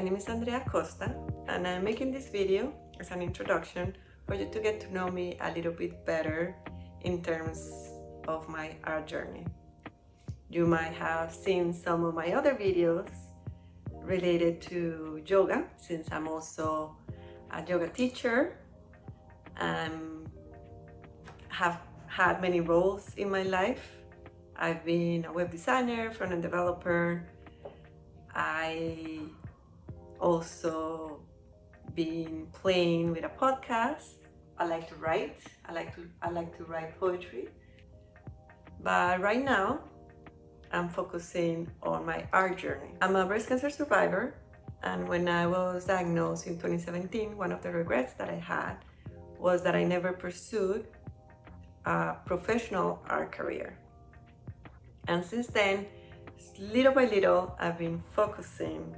name is Andrea Acosta, and I'm making this video as an introduction for you to get to know me a little bit better in terms of my art journey. You might have seen some of my other videos related to yoga, since I'm also a yoga teacher and have had many roles in my life. I've been a web designer, front-end developer. I also been playing with a podcast. I like to write. I like to write poetry. But right now, I'm focusing on my art journey. I'm a breast cancer survivor, and when I was diagnosed in 2017, one of the regrets that I had was that I never pursued a professional art career. And since then, little by little, I've been focusing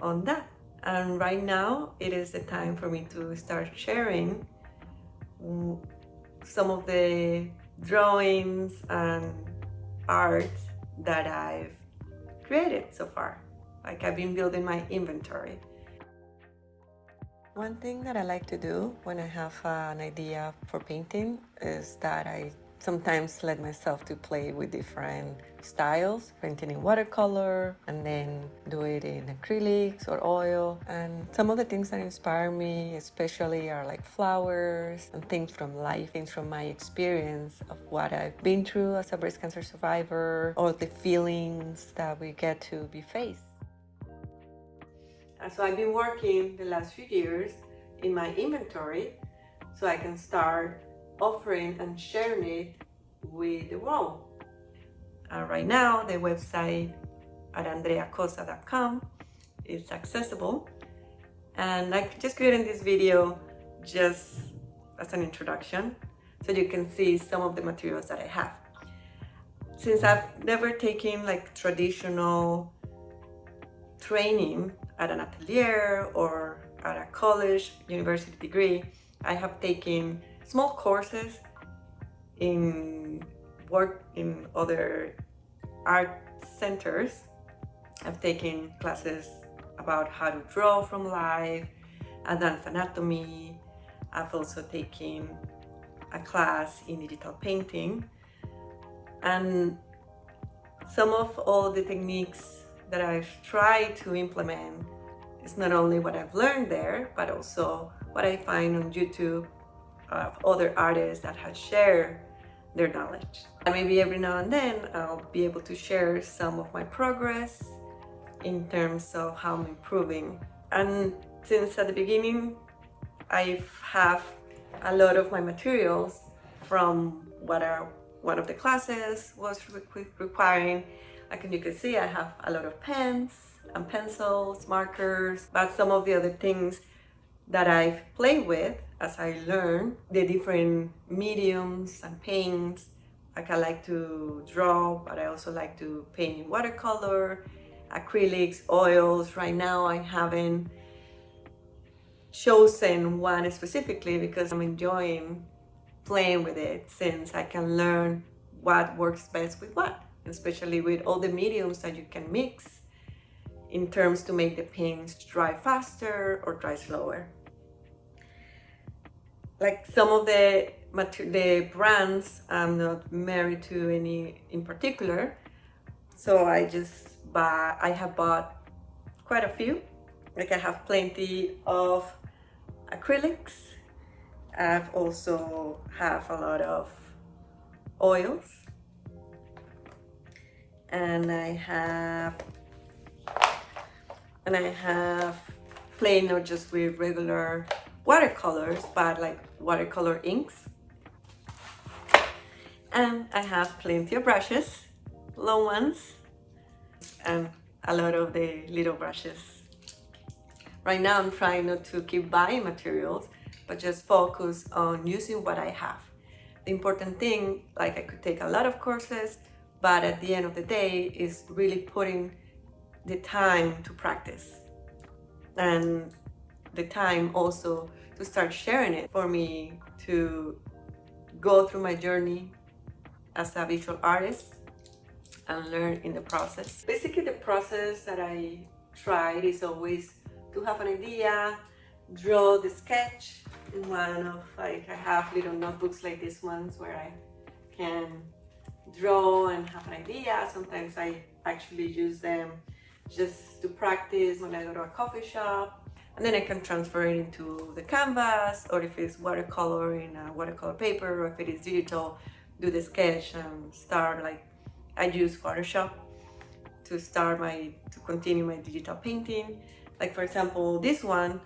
on that. And right now, it is the time for me to start sharing some of the drawings and art that I've created so far. Like, I've been building my inventory. One thing that I like to do when I have an idea for painting is that I sometimes let myself to play with different styles, painting in watercolor and then do it in acrylics or oil. And some of the things that inspire me especially are like flowers and things from life, things from my experience of what I've been through as a breast cancer survivor, or the feelings that we get to be faced. So I've been working the last few years in my inventory so I can start offering and sharing it with the world. Right now, the website at andreaacosta.com is accessible, and I just created this video just as an introduction so you can see some of the materials that I have. Since I've never taken like traditional training at an atelier or at a college, university degree, I have taken small courses in other art centers. I've taken classes about how to draw from life, advanced anatomy. I've also taken a class in digital painting, and some of all the techniques that I've tried to implement is not only what I've learned there, but also what I find on YouTube of other artists that have shared their knowledge. And maybe every now and then I'll be able to share some of my progress in terms of how I'm improving. And since at the beginning I have a lot of my materials from what one of the classes was requiring. Like you can see, I have a lot of pens and pencils, markers, but some of the other things that I've played with as I learn the different mediums and paints. Like, I like to draw, but I also like to paint in watercolor, acrylics, oils. Right now I haven't chosen one specifically because I'm enjoying playing with it, since I can learn what works best with what, especially with all the mediums that you can mix in terms to make the paints dry faster or dry slower. Like, some of the brands, I'm not married to any in particular, so I have bought quite a few. Like, I have plenty of acrylics. I've also have a lot of oils, and I have played not just with regular watercolors, but like watercolor inks. And I have plenty of brushes, long ones, and a lot of the little brushes. Right now I'm trying not to keep buying materials, but just focus on using what I have. The important thing, like, I could take a lot of courses, but at the end of the day is really putting the time to practice, and the time also to start sharing it, for me to go through my journey as a visual artist and learn in the process. Basically, the process that I tried is always to have an idea, draw the sketch in one of, like, I have little notebooks like these ones where I can draw and have an idea. Sometimes I actually use them just to practice when I go to a coffee shop, and then I can transfer it into the canvas, or if it's watercolor in a watercolor paper, or if it is digital, do the sketch and start, like, I use Photoshop to continue my digital painting. Like, for example, this one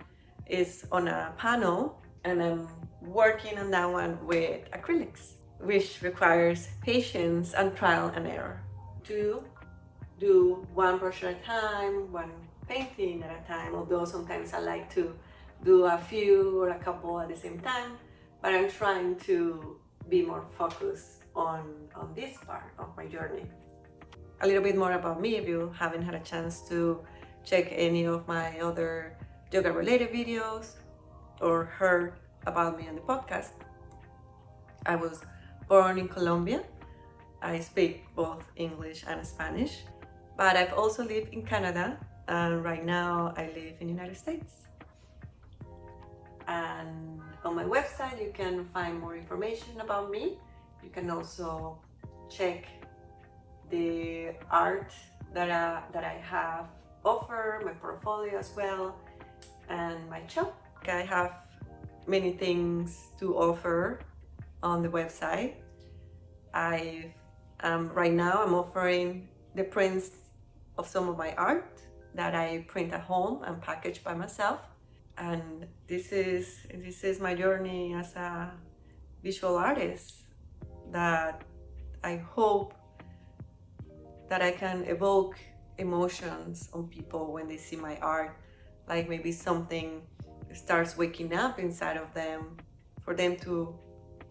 is on a panel and I'm working on that one with acrylics, which requires patience and trial and error to do one brush at a time, one painting at a time, although sometimes I like to do a few or a couple at the same time, but I'm trying to be more focused on this part of my journey. A little bit more about me, if you haven't had a chance to check any of my other yoga related videos or heard about me on the podcast. I was born in Colombia. I speak both English and Spanish, but I've also lived in Canada, and right now I live in the United States. And on my website you can find more information about me. You can also check the art that I have offered, my portfolio as well, and my shop. I have many things to offer on the website. Right now I'm offering the prints of some of my art that I print at home and package by myself. And this is my journey as a visual artist, that I hope that I can evoke emotions on people when they see my art, like maybe something starts waking up inside of them, for them to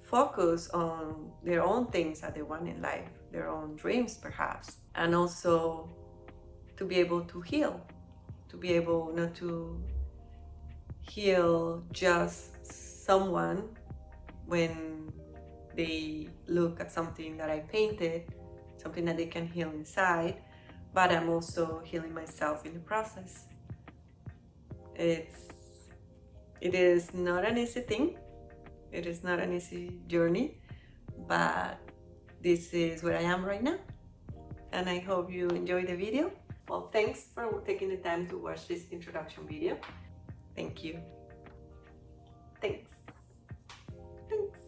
focus on their own things that they want in life, their own dreams perhaps, and also to be able to heal, to be able not to heal just someone when they look at something that I painted, something that they can heal inside, but I'm also healing myself in the process. It is not an easy thing. It is not an easy journey, but this is where I am right now. And I hope you enjoy the video. Well, thanks for taking the time to watch this introduction video. Thank you. Thanks. Thanks.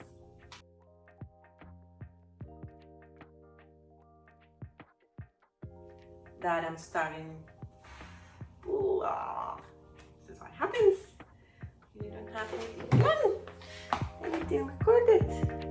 That I'm starting. This is what happens. You don't have anything planned, anything recorded.